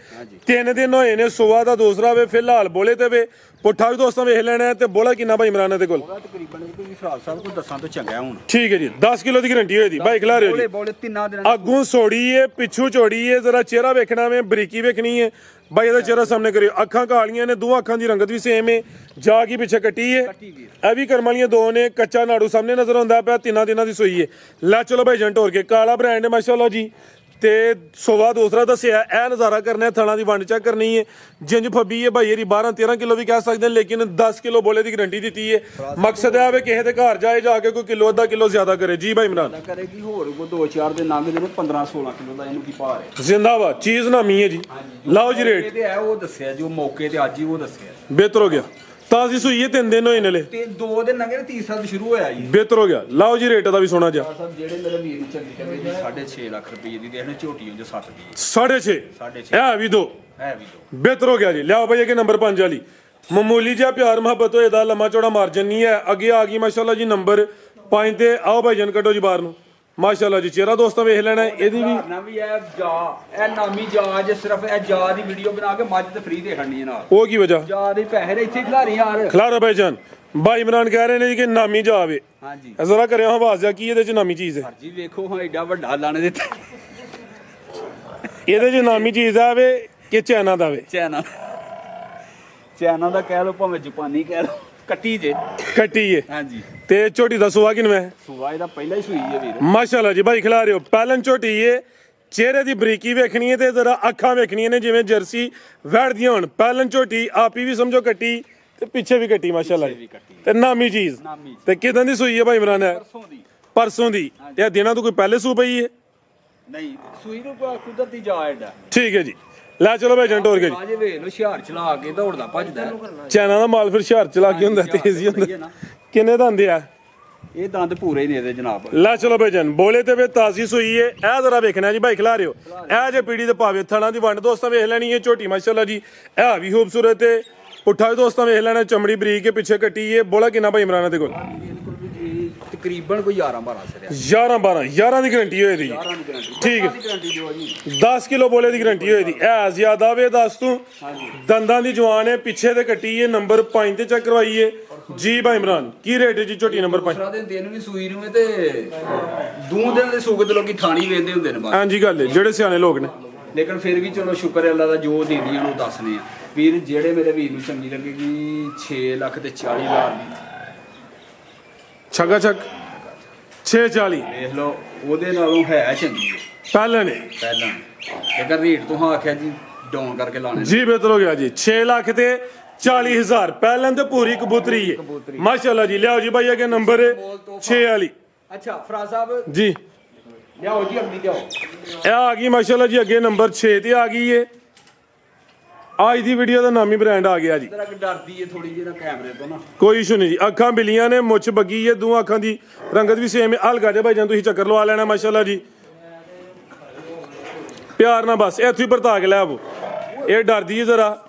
3 ਦਿਨ ਹੋਏ ਨੇ ਸੁਆ ਦਾ ਦੂਸਰਾ ਵੇ ਫਿਲਹਾਲ ਬੋਲੇ ਤੇ ਵੇ ਪੁੱਠਾ ਵੀ ਦੋਸਤਾਂ ਵੇਖ ਲੈਣਾ ਹੈ ਤੇ ਬੋਲਾ ਕਿੰਨਾ ਭਾਈ ਇਮਰਾਨ ਦੇ ਕੋਲ
ਉਹਦਾ ਤਕਰੀਬਨ ਕੋਈ ਫਰਾਦ ਸਾਹਿਬ ਕੋਲ ਦੱਸਾਂ ਤੋਂ ਚੰਗਾ ਹੁਣ
ਠੀਕ ਹੈ ਜੀ 10 ਕਿਲੋ ਦੀ ਗਰੰਟੀ ਹੋਈ ਦੀ ਭਾਈ ਖਿਲਾ ਰਹੇ ਹੋ ਜੀ
ਬੋਲੇ ਤਿੰਨਾਂ ਦਿਨਾਂ
ਅੱਗੋਂ ਸੋੜੀ ਏ ਪਿੱਛੋਂ ਚੌੜੀ ਏ ਜ਼ਰਾ ਚਿਹਰਾ ਵੇਖਣਾ ਵੇ ਬਰੀਕੀ ਵੇਖਣੀ ਏ ਬਾਈ ਇਹਦਾ ਚਿਹਰਾ ਸਾਹਮਣੇ ਕਰਿਓ ਅੱਖਾਂ ਕਾਲੀਆਂ ਨੇ ਦੋ ਅੱਖਾਂ ਦੀ ਰੰਗਤ ਵੀ ਸੇਮ ਏ ਜਾ ਕੀ ਪਿੱਛੇ ਕੱਟੀ ਏ ਇਹ ਵੀ ਕਰਮ ਵਾਲੀਆਂ ਦੋ ਨੇ ਕੱਚਾ ਨਾੜੂ ਸਾਹਮਣੇ ਨਜ਼ਰ ਆਉਂਦਾ ਪਿਆ ਤਿੰਨਾਂ ਦਿਨਾਂ ਦੀ ਸੂਈ ਏ ਲੈ ਚਲੋ ਭਾਈ ਏਜੰਟ ਹੋਰ ਕੇ ਕਾਲਾ ਬ੍ਰਾਂਡ ਹੈ ਮਾਸ਼ਾਅੱਲਾ ਜੀ ਤੇ ਸੋਵਾ ਦੂਸਰਾ ਦੱਸਿਆ ਇਹ ਨਜ਼ਾਰਾ ਕਰਨਾ ਥਣਾ ਦੀ ਵੰਡ ਚੈੱਕ ਕਰਨੀ ਹੈ ਜਿੰਜ ਫੱਬੀ ਹੈ ਭਾਈ ਇਹਦੀ 12-13 ਕਿਲੋ ਵੀ ਕਹਿ ਸਕਦੇ ਨੇ ਲੇਕਿਨ 10 ਕਿਲੋ ਬੋਲੇ ਦੀ ਗਰੰਟੀ ਦਿੱਤੀ ਹੈ ਮਕਸਦ ਹੈ ਵੇ ਕਿਸੇ ਦੇ ਘਰ ਜਾਏ ਜਾ ਕੇ ਕੋਈ ਕਿਲੋ ਅੱਧਾ ਕਿਲੋ ਜ਼ਿਆਦਾ ਕਰੇ ਜੀ ਭਾਈ ਇਮਰਾਨ
ਕਰੇਗੀ ਹੋਰ ਕੋ 2-4 ਦੇ ਨੰਗ ਦੇ 15-16 ਕਿਲੋ ਦਾ ਇਹਨੂੰ ਕੀ ਭਾਰ ਹੈ
ਜ਼ਿੰਦਾਬਾਦ ਚੀਜ਼ ਨਾਮੀ ਹੈ ਜੀ ਲਓ ਜੀ ਰੇਟ
ਤੇ ਹੈ ਉਹ ਦੱਸਿਆ ਜੋ ਮੌਕੇ ਤੇ ਅੱਜ ਹੀ ਉਹ ਦੱਸਿਆ
ਬਿਹਤਰ ਹੋ ਗਿਆ ਤਾਜ਼ੀ ਸੂਈ ਹੈ 3 ਦਿਨ ਹੋਏ ਨੇ ਲੈ
ਤੇ 2 ਦਿਨ ਨੰਗੇ ਤੀਸਰਾ ਤੋਂ ਸ਼ੁਰੂ ਹੋਇਆ ਜੀ
ਬਿਹਤਰ ਹੋ ਗਿਆ ਲਓ ਜੀ ਰੇਟ ਦਾ ਵੀ ਸੋਣਾ ਜਾ
ਸਾਹਿਬ ਜਿਹੜੇ ਮੇਰੇ ਵੀਰ ਨੂੰ ਚੱਲੀ ਕਰੇ ਜੀ 6.5 ਲੱਖ ਰੁਪਏ ਦੀ ਦੇਖਣੇ ਝੋਟੀ ਹੁੰਦੀ 7 ਦੀ
6.5
6.5
ਇਹ ਵੀ ਦੋ
ਹੈ ਵੀ ਦੋ
ਬਿਹਤਰ ਹੋ ਗਿਆ ਜੀ ਲਿਆਓ ਭਾਈ ਕਿ ਨੰਬਰ 5 ਵਾਲੀ ਮਾਮੂਲੀ ਜਿਹਾ ਪਿਆਰ ਮੁਹੱਬਤ ਹੋਏ ਦਾ ਲੰਮਾ ਚੌੜਾ ਮਾਰਜਨ ਨਹੀਂ ਹੈ ਅੱਗੇ ਆ ਗਈ ਮਾਸ਼ਾਅੱਲਾ ਜੀ ਨੰਬਰ 5 ਤੇ ਆਓ ਭਾਈ ਜਨ ਕੱਢੋ ਜੀ ਬਾਹਰ ਨੂੰ ਮਾਸ਼ਾਅੱਲਾ ਜੀ ਚਿਹਰਾ ਦੋਸਤਾਂ ਵੇਖ ਲੈਣਾ ਇਹਦੀ ਵੀ
ਨਾ ਵੀ ਇਹ ਜਾ ਇਹ ਨਾਮੀ ਜਾ ਜੇ ਸਿਰਫ ਇਹ ਜਾ ਦੀ ਵੀਡੀਓ ਬਣਾ ਕੇ ਮੱਝ ਤੇ ਫ੍ਰੀ ਦੇ ਖੜਨੀ ਹੈ ਨਾਲ
ਉਹ ਕੀ ਵਜ੍ਹਾ
ਜਾ ਦੇ ਪੈਸੇ ਦੇ ਇੱਥੇ ਖਿਲਾਰੀ ਯਾਰ
ਖਲਾਰਾ ਭਾਈ ਜਾਨ ਭਾਈ ਇਮਰਾਨ ਕਹਿ ਰਹੇ ਨੇ ਜੀ ਕਿ ਨਾਮੀ ਜਾ ਆਵੇ
ਹਾਂਜੀ
ਜ਼ਰਾ ਕਰਿਆ ਹਵਾਸ ਜਾ ਕੀ ਇਹਦੇ ਚ ਨਾਮੀ ਚੀਜ਼ ਹੈ
ਜੀ ਵੇਖੋ ਹਾਂ ਐਡਾ ਵੱਡਾ ਲਾਣੇ ਦਿੱਤਾ
ਇਹਦੇ ਚ ਨਾਮੀ ਚੀਜ਼ ਆਵੇ ਕਿ ਚਾਈਨਾ ਦਾ ਆਵੇ
ਚਾਈਨਾ ਦਾ ਕਹਿ ਲੋ ਭਾਵੇਂ ਜਾਪਾਨੀ ਕਹਿ ਲੋ ਕੱਟੀ ਜੇ
ਕੱਟੀ ਏ
ਹਾਂਜੀ
ਤੇ ਝੋਟੀ ਦਾ ਸੁਆ ਕਿਨਵੇਂ
ਸੁਆ ਇਹਦਾ ਪਹਿਲਾਂ ਹੀ ਸੂਈ ਹੈ ਵੀਰ
ਮਾਸ਼ਾਅੱਲਾ ਜੀ ਭਾਈ ਖਿਲਾ ਰਹੇ ਹੋ ਪਹਿਲਨ ਝੋਟੀ ਏ ਚਿਹਰੇ ਦੀ ਬਰੀਕੀ ਵੇਖਣੀ ਹੈ ਤੇ ਜ਼ਰਾ ਅੱਖਾਂ ਵੇਖਣੀਆਂ ਨੇ ਜਿਵੇਂ ਜਰਸੀ ਵੜਦੀਆਂ ਹੋਣ ਪਹਿਲਨ ਝੋਟੀ ਆਪੀ ਵੀ ਸਮਝੋ ਕੱਟੀ ਤੇ ਪਿੱਛੇ ਵੀ ਕੱਟੀ ਮਾਸ਼ਾਅੱਲਾ ਜੀ ਤੇ ਨਾਮੀ ਚੀਜ਼ ਤੇ ਕਿਦਾਂ ਦੀ ਸੂਈ ਹੈ ਭਾਈ ਇਮਰਾਨ ਹੈ ਪਰਸੋਂ ਦੀ ਤੇ ਦਿਨਾਂ ਤੋਂ ਕੋਈ ਪਹਿਲੇ ਸੂ ਪਈ ਹੈ
ਨਹੀਂ ਸੂਈ ਨੂੰ ਕੁਦਰਤੀ ਜਾ ਐਡਾ
ਠੀਕ ਹੈ ਜੀ ਲੈ ਚਲੋ ਭਾਈ ਏਜੰਟ ਹੋਰ ਕੇ ਜੀ
ਆਜੇ ਵੇਖ ਲੋ ਹੁਸ਼ਿਆਰ ਚਲਾ ਕੇ ਦੌੜਦਾ ਭੱਜਦਾ
ਚਾਈਨਾ ਦਾ ਮਾਲ ਫਿਰ ਹੁਸ਼ਿਆਰ ਚਲਾ ਕੇ ਹੁੰਦਾ ਤੇਜ਼ੀ ਹੁੰਦਾ ਕਿੰਨੇ ਦਾ ਹੁੰਦੇ ਆ
ਇਹ ਦੰਦ ਪੂਰੇ ਹੀ ਨੇ ਇਹਦੇ ਜਨਾਬ
ਲੈ ਚਲੋ ਭਾਈ ਜਨ ਬੋਲੇ ਤੇ ਵੇ ਤਾਜ਼ੀ ਸੂਈ ਏ ਇਹ ਜ਼ਰਾ ਵੇਖਣਾ ਜੀ ਭਾਈ ਖਿਲਾ ਰਿਓ ਇਹ ਜੇ ਪੀੜੀ ਦੇ ਭਾਵੇਂ ਥਣਾ ਦੀ ਵੰਡ ਦੋਸਤਾਂ ਵੇਖ ਲੈਣੀ ਏ ਝੋਟੀ ਮਾਸ਼ਾਅੱਲਾ ਜੀ ਇਹ ਵੀ ਖੂਬਸੂਰਤ ਏ ਪੁੱਠਾ ਵੀ ਦੋਸਤਾਂ ਵੇਖ ਲੈਣਾ ਚਮੜੀ ਬਰੀਕ ਕੇ ਪਿੱਛੇ ਕੱਟੀ ਏ ਬੋਲਾ ਕਿੰਨਾ ਭਾਈ ਇਮਰਾਨ ਦੇ ਕੋਲ
ਤਕਰੀਬਨ ਕੋਈ 11-12 ਸਿਰਿਆ
11-12 11 ਦੀ ਗਰੰਟੀ ਹੋਏ ਦੀ ਠੀਕ ਹੈ
ਗਾਰੰਟੀ ਦਿਓ ਜੀ
10 ਕਿਲੋ ਬੋਲੇ ਦੀ ਗਰੰਟੀ ਹੋਏ ਦੀ ਐ ਜ਼ਿਆਦਾ ਵੇ ਦੱਸ ਤੂੰ ਦੰਦਾਂ ਦੀ ਜਵਾਨ ਏ ਪਿੱਛੇ ਤੇ ਕੱਟੀ ਏ ਨੰਬਰ 5 ਤੇ ਚੈੱਕ ਕਰਵਾਈਏ ਜੀ ਭਾਈ ਇਮਰਾਨ ਕੀ ਰੇਟ ਹੈ ਜੀ ਝੋਟੀ ਨੰਬਰ 5
ਦੂਸਰਾ ਦਿਨ ਵੀ ਸੂਈ ਨੂੰ ਤੇ ਦੂੰ ਦਿਨ ਦੇ ਸੂਗਤ ਲੋਕੀ ਥਾਣੀ ਵੇਂਦੇ ਹੁੰਦੇ ਨੇ ਬਾਅਦ
ਹਾਂਜੀ ਗੱਲ ਏ ਜਿਹੜੇ ਸਿਆਣੇ ਲੋਕ ਨੇ
ਲੇਕਿਨ ਫਿਰ ਵੀ ਚਲੋ ਸ਼ੁਕਰ ਹੈ ਅੱਲਾ ਦਾ ਜੋ ਦੇਦੀਆਂ ਨੂੰ ਦੱਸਨੇ ਆ ਵੀਰ ਜਿਹੜੇ ਮੇਰੇ ਵੀਰ ਨੂੰ ਚੰਗੀ ਲੱਗੇਗੀ 6 ਲੱਖ ਤੇ 40 ਹਜ਼ਾਰ ਦੀ
ਛੱਗਾ ਛੱਕ 640
ਦੇਖ ਲਓ ਉਹਦੇ ਨਾਲੋਂ ਹੈ ਚੰਗੀ ਹੈ
ਪਹਿਲਾਂ ਨੇ
ਪਹਿਲਾਂ ਜੇਕਰ ਰੇਟ ਤੋਂ ਆਖਿਆ ਜੀ ਡਾਊਨ ਕਰਕੇ ਲਾਣੇ
ਜੀ ਬਿਹਤਰ ਹੋ ਗਿਆ ਜੀ 6 ਲੱਖ ਤੇ 40,000 ਪਹਿਲਾਂ ਤੇ ਪੂਰੀ ਕਬੂਤਰੀ ਹੈ ਮਾਸ਼ਾਅੱਲਾ ਜੀ ਲਿਆਓ ਜੀ ਭਾਈ ਅੱਗੇ ਨੰਬਰ 6 ਵਾਲੀ
ਅੱਛਾ ਫਰਾਜ਼ ਸਾਹਿਬ
ਜੀ
ਲਿਆਓ ਜੀ ਅਗਲੀ ਲਿਆਓ
ਇਹ ਆ ਗਈ ਮਾਸ਼ਾਅੱਲਾ ਜੀ ਅੱਗੇ ਨੰਬਰ 6 ਤੇ ਆ ਗਈ ਏ ਅੱਜ ਦੀ ਵੀਡੀਓ ਦਾ ਨਾਮੀ ਬ੍ਰਾਂਡ ਆ ਗਿਆ ਜੀ
ਜਰਾ ਕਿ ਡਰਦੀ ਏ ਥੋੜੀ ਜਿਹੀ ਨਾ ਕੈਮਰੇ ਤੋਂ ਨਾ
ਕੋਈ ਇਸ਼ੂ ਨਹੀਂ ਜੀ ਅੱਖਾਂ ਬਿਲੀਆਂ ਨੇ ਮੁੱਛ ਬੱਗੀ ਏ ਦੋ ਅੱਖਾਂ ਦੀ ਰੰਗਤ ਵੀ ਸੇਮ ਹੈ ਹਲਕਾ ਜਿਹਾ ਭਾਈ ਜਾਨ ਤੁਸੀਂ ਚੱਕਰ ਲਵਾ ਲੈਣਾ ਮਾਸ਼ਾਅੱਲਾ ਜੀ ਪਿਆਰ ਨਾਲ ਬਸ ਇੱਥੇ ਹੀ ਵਰਤਾ ਕੇ ਲੈ ਆਵੋ ਇਹ ਡਰਦੀ ਏ ਜ਼ਰਾ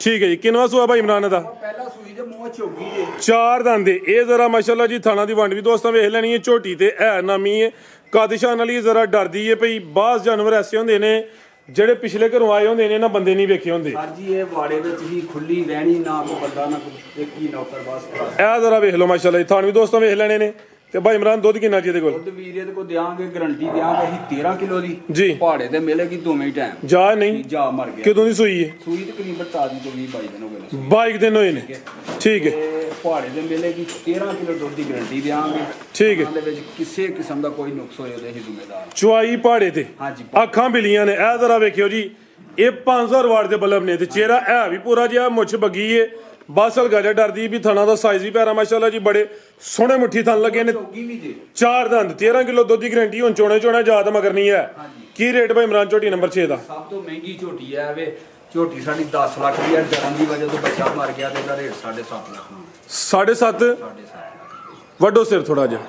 ਠੀਕ ਹੈ ਜੀ ਕਿੰਨਵਾ ਸੂਆ ਭਾਈ ਇਮਰਾਨ ਦਾ
ਪਹਿਲਾ ਸੂਈ ਦੇ ਮੂੰਹ ਝੋਗੀ ਜੇ
ਚਾਰ ਦੰਦੇ ਇਹ ਜ਼ਰਾ ਮਾਸ਼ਾਅੱਲਾ ਜੀ ਥਾਣਾ ਦੀ ਵੰਡ ਵੀ ਦੋਸਤਾਂ ਵੇਖ ਲੈਣੀ ਹੈ ਝੋਟੀ ਤੇ ਐ ਨਾਮੀ ਹੈ ਕਾਦਿਸ਼ਾਨ ਵਾਲੀ ਜ਼ਰਾ ਡਰਦੀ ਹੈ ਭਈ ਬਾਸ ਜਾਨਵਰ ਐਸੇ ਹੁੰਦੇ ਨੇ ਜਿਹੜੇ ਪਿਛਲੇ ਘਰੋਂ ਆਏ ਹੁੰਦੇ ਨੇ ਨਾ ਬੰਦੇ ਨਹੀਂ ਵੇਖੇ ਹੁੰਦੇ
ਸਰ ਜੀ ਇਹ ਵਾੜੇ ਵਿੱਚ ਹੀ ਖੁੱਲੀ ਰਹਿਣੀ ਨਾ ਕੋਈ ਬੰਦਾ ਨਾ ਕੋਈ ਇੱਕ ਹੀ ਨੌਕਰ ਬਸ
ਇਹ ਜ਼ਰਾ ਵੇਖ ਲਓ ਮਾਸ਼ਾਅੱਲਾ ਜੀ ਥਾਣ ਵੀ ਦੋਸਤਾਂ ਵੇਖ ਲੈਣੇ ਨੇ ਤੇ ਭਾਈ ਇਮਰਾਨ ਦੁੱਧ ਕਿੰਨਾ ਜੀ ਇਹਦੇ ਕੋਲ
ਦੁੱਧ ਵੀਰੇ ਕੋ ਦਿਆਂਗੇ ਗਾਰੰਟੀ ਦਿਆਂਗੇ ਅਸੀਂ 13 ਕਿਲੋ ਦੀ
ਜੀ
ਪਹਾੜੇ ਤੇ ਮਿਲੇਗੀ ਦੋਵੇਂ ਹੀ ਟਾਈਮ
ਜਾ ਨਹੀਂ
ਜਾ ਮਰ ਗਿਆ
ਕਿਦੋਂ ਦੀ ਸੂਈ ਹੈ
ਸੂਈ ਤਕਰੀਬਨ ਤਾਜ਼ੀ ਤੋਂ 20-22 ਦਿਨ ਹੋ ਗਏ ਨੇ
22 ਦਿਨ ਹੋਏ ਨੇ ਠੀਕ ਹੈ
ਤੇ ਪਹਾੜੇ ਤੇ ਮਿਲੇਗੀ 13 ਕਿਲੋ ਦੁੱਧ ਦੀ ਗਾਰੰਟੀ ਦਿਆਂਗੇ
ਠੀਕ ਹੈ
ਉਹਦੇ ਵਿੱਚ ਕਿਸੇ ਕਿਸਮ ਦਾ ਕੋਈ ਨੁਕਸ ਹੋਏ ਉਹਦੇ ਹੀ ਜ਼ਿੰਮੇਦਾਰ
ਚੁਆਈ ਪਹਾੜੇ ਤੇ
ਹਾਂਜੀ
ਅੱਖਾਂ ਬਿਲੀਆਂ ਨੇ ਇਹ ਜ਼ਰਾ ਵੇਖਿਓ ਜੀ ਇਹ 500 ਵਾਟ ਦੇ ਬਲਬ ਨੇ ਤੇ ਚਿਹਰਾ ਹੈ ਵੀ ਪੂਰਾ ਜਿਹਾ ਮੁੱਛ ਬੱਗੀ ਏ ਬਸ ਹਲਕਾ ਜਿਹਾ ਡਰਦੀ ਵੀ ਥਣਾ ਦਾ ਸਾਈਜ਼ ਵੀ ਪਿਆਰਾ ਮਾਸ਼ਾਅੱਲਾ ਜੀ ਬੜੇ ਸੋਹਣੇ ਮੁੱਠੀ ਥਣ ਲੱਗੇ ਨੇ
ਚੌਗੀ ਵੀ ਜੇ
ਚਾਰ ਦੰਦ 13 ਕਿਲੋ ਦੁੱਧ ਦੀ ਗਾਰੰਟੀ ਹੁਣ ਚੋਣੇ ਯਾਦ ਮਗਰ ਨਹੀਂ ਹੈ ਕੀ ਰੇਟ ਭਾਈ ਇਮਰਾਨ ਝੋਟੀ ਨੰਬਰ 6 ਦਾ
ਸਭ ਤੋਂ ਮਹਿੰਗੀ ਝੋਟੀ ਹੈ ਵੇ ਝੋਟੀ ਸਾਡੀ 10 ਲੱਖ ਦੀ ਹੈ, ਡਰਨ ਦੀ ਵਜ੍ਹਾ ਤੋਂ ਬੱਚਾ ਮਰ ਗਿਆ ਤੇ ਇਹਦਾ ਰੇਟ 7.5 ਲੱਖ ਹੋਣਾ।
7.5
7.5 ਲੱਖ
ਵੱਡੋ ਸਿਰ ਥੋੜਾ ਜਿਹਾ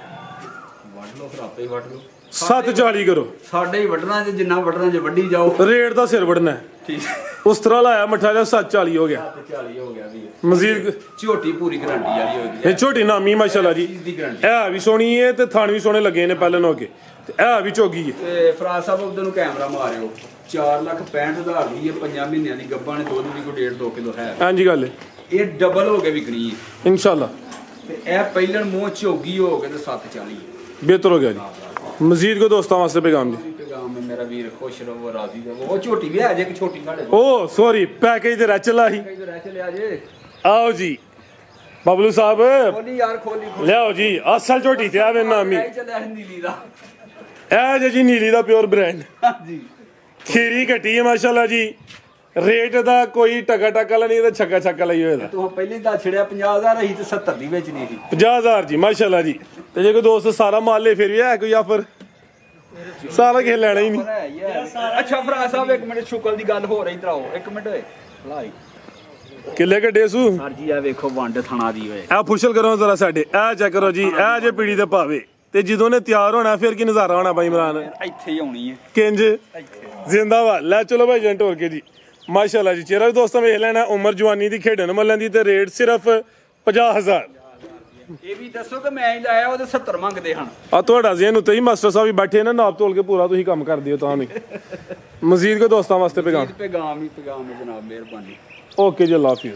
ਵੱਢ ਲਓ, ਫਿਰ ਆਪੇ ਹੀ ਵੱਢ ਲਓ।
7.40 ਕਰੋ।
ਸਾਡੇ ਹੀ ਵੱਢਣਾ ਜੇ, ਜਿੰਨਾ ਵੱਢਣਾ ਜੇ ਵੱਢੀ ਜਾਓ।
ਰੇਟ ਦਾ ਸਿਰ ਵੜਨਾ ਹੈ।
ਠੀਕ
ਉਸ ਤਰ੍ਹਾਂ ਲਾਇਆ ਮੱਠਾ ਜਿਹਾ 7.40 ਹੋ ਗਿਆ।
7.40 ਹੋ ਗਿਆ ਵੀ
ਮਜ਼ੀਦ
ਝੋਟੀ ਪੂਰੀ ਗਰੰਟੀ ਵਾਲੀ ਹੋਏਗੀ।
ਇਹ ਝੋਟੀ ਨਾਮੀ ਮਾਸ਼ਾਅੱਲਾ ਜੀ,
ਚੀਜ਼ ਦੀ ਗਰੰਟੀ।
ਇਹ ਵੀ ਸੋਹਣੀ ਹੈ ਤੇ ਥਣ ਵੀ ਸੋਹਣੇ ਲੱਗੇ ਨੇ ਪਹਿਲਾਂ ਨੂੰ ਅੱਗੇ, ਤੇ ਇਹ ਵੀ ਚੋਗੀ ਹੈ।
ਤੇ ਫਰਾਜ਼ ਸਾਹਿਬ ਉਧਰ ਨੂੰ ਕੈਮਰਾ ਮਾਰਿਓ। 4,65,000 ਦੀ ਹੈ, 5 ਮਹੀਨਿਆਂ ਦੀ ਗੱਭਾ ਨੇ, ਦੁੱਧ ਵੀ ਕੋਈ 1.5-2 ਕਿਲੋ ਹੈ।
ਹਾਂਜੀ ਗੱਲ ਹੈ,
ਇਹ ਡਬਲ ਹੋ ਕੇ ਵਿਕਣੀ ਹੈ
ਇਨਸ਼ਾਅੱਲਾ
ਤੇ ਇਹ ਪਹਿਲਣ ਮੂੰਹ ਝੋਗੀ ਹੋ ਕੇ ਤੇ 7.40 ਹੈ।
ਬਿਹਤਰ ਹੋ ਗਿਆ ਜੀ। ਮਜ਼ੀਦ ਕੋ ਦੋਸਤਾਂ ਵਾਸਤੇ ਪੈਗਾਮ ਜੀ।
ਪੈਗਾਮ ਹੈ ਮੇਰਾ ਵੀਰ, ਖੁਸ਼ ਰਹੋ, ਰਾਜ਼ੀ ਰਹੋ। ਉਹ ਝੋਟੀ ਵੀ ਹੈ ਜੇ, ਇੱਕ ਛੋਟੀ ਸਾਡੇ ਕੋਲ।
ਓ ਸੌਰੀ, ਪੈਕੇਜ ਤੇ ਰਚ ਲਾਹੀ।
ਕਈ ਰਹਿ ਚਲਿਆ ਜੇ।
ਆਓ ਜੀ ਬਬਲੂ ਸਾਹਿਬ,
ਖੋਲੀ ਯਾਰ, ਖੋਲੀ
ਲਿਆਓ ਜੀ ਅਸਲ ਝੋਟੀ ਤੇ ਆਵੇ ਨਾਮੀ।
ਰਹਿ ਚੱਲਿਆ ਨੀਲੀ ਦਾ।
ਇਹ ਜੇ ਜੀ ਨੀਲੀ ਦਾ ਪਿਓਰ ਬ੍ਰਾਂਡ,
ਹਾਂਜੀ
ਖੀਰੀ ਘਟੀ ਹੈ ਮਾਸ਼ਾਅੱਲਾ ਜੀ। ਰੇਟ ਦਾ ਕੋਈ ਟਕਾ ਟਕਾ ਨਹੀਂ, ਇਹਦਾ ਛੱਕਾ ਛੱਕਾ ਲਈ ਹੋਇਆ।
ਤੂੰ ਪਹਿਲੇ ਦੱਸ ਛੜਿਆ 50,000 ਅਸੀਂ ਤੇ 70 ਦੀ ਵੇਚਣੀ ਸੀ।
50,000 ਜੀ ਮਾਸ਼ਾਅੱਲਾ ਜੀ। ਤੇ ਜੇ ਕੋਈ ਦੋਸਤ ਸਾਰਾ ਮਾਲ ਲੇ ਫਿਰ ਵੀ ਹੈ ਕੋਈ ਆਫਰ, ਸਾਰਾ ਕਿਸੇ ਲੈਣਾ ਹੀ ਨਹੀਂ।
ਅੱਛਾ ਫਰਾਜ਼ ਸਾਹਿਬ, ਇੱਕ ਮਿੰਟ ਸ਼ੁਕਲ ਦੀ ਗੱਲ ਹੋ ਰਹੀ, ਤਰਾਓ ਇੱਕ ਮਿੰਟ ਓਏ ਲਾਈ
ਕਿੱਲੇ ਕੱਢੇ ਸੂ।
ਸਰ ਜੀ ਆ ਵੇਖੋ ਵੰਡ ਥਣਾ ਦੀ ਓਏ।
ਇਹ ਫੁਸ਼ਲ ਕਰੋ ਜ਼ਰਾ ਸਾਡੇ, ਇਹ ਚੈੱਕ ਕਰੋ ਜੀ, ਇਹ ਜੇ ਪੀੜੀ ਦੇ ਭਾਵੇ ਤੇ ਜਦੋਂ ਨੇ ਤਿਆਰ ਹੋਣਾ ਫਿਰ ਕੀ ਨਜ਼ਾਰਾ ਹੋਣਾ ਬਾਈ ਇਮਰਾਨ।
ਇੱਥੇ ਹੀ ਆਉਣੀ ਹੈ,
ਕਿੰਜ
ਇੱਥੇ।
ਜ਼ਿੰਦਾਬਾਦ। ਲੈ ਚਲੋ ਭਾਈ ਜੰਟ ਹੋਰ ਕੇ ਜੀ ਮਾਸ਼ਾਅੱਲਾ ਜੀ। ਚਿਹਰਾ ਵੀ ਦੋਸਤਾਂ ਵੇਖ ਲੈਣਾ, ਉਮਰ ਜਵਾਨੀ ਦੀ, ਖੇਡਣ ਮੱਲਣ ਦੀ, ਤੇ ਰੇਟ ਸਿਰਫ 50,000।
ਇਹ ਵੀ ਦੱਸੋ ਕਿ ਮੈਂ ਹੀ ਲਾਇਆ, ਉਹਦੇ 70 ਮੰਗਦੇ ਹਨ।
ਆ ਤੁਹਾਡਾ ਜ਼ੇਨ ਉੱਤੇ ਹੀ ਮਾਸਟਰ ਸਾਹਿਬ ਵੀ ਬੈਠੇ ਨੇ, ਨਾਪ ਤੋਲ ਕੇ ਪੂਰਾ ਤੁਸੀਂ ਕੰਮ ਕਰਦੇ ਹੋ ਤਾਂ ਨਹੀਂ। ਮਜ਼ੀਦ ਕੋ ਦੋਸਤਾਂ ਵਾਸਤੇ ਪੈਗਾਮ।
ਪੈਗਾਮ ਹੀ ਪੈਗਾਮ ਹੈ ਜਨਾਬ, ਮਿਹਰਬਾਨੀ।
ਓਕੇ ਜੀ, ਅੱਲਾ ਹਾਫਿਜ਼।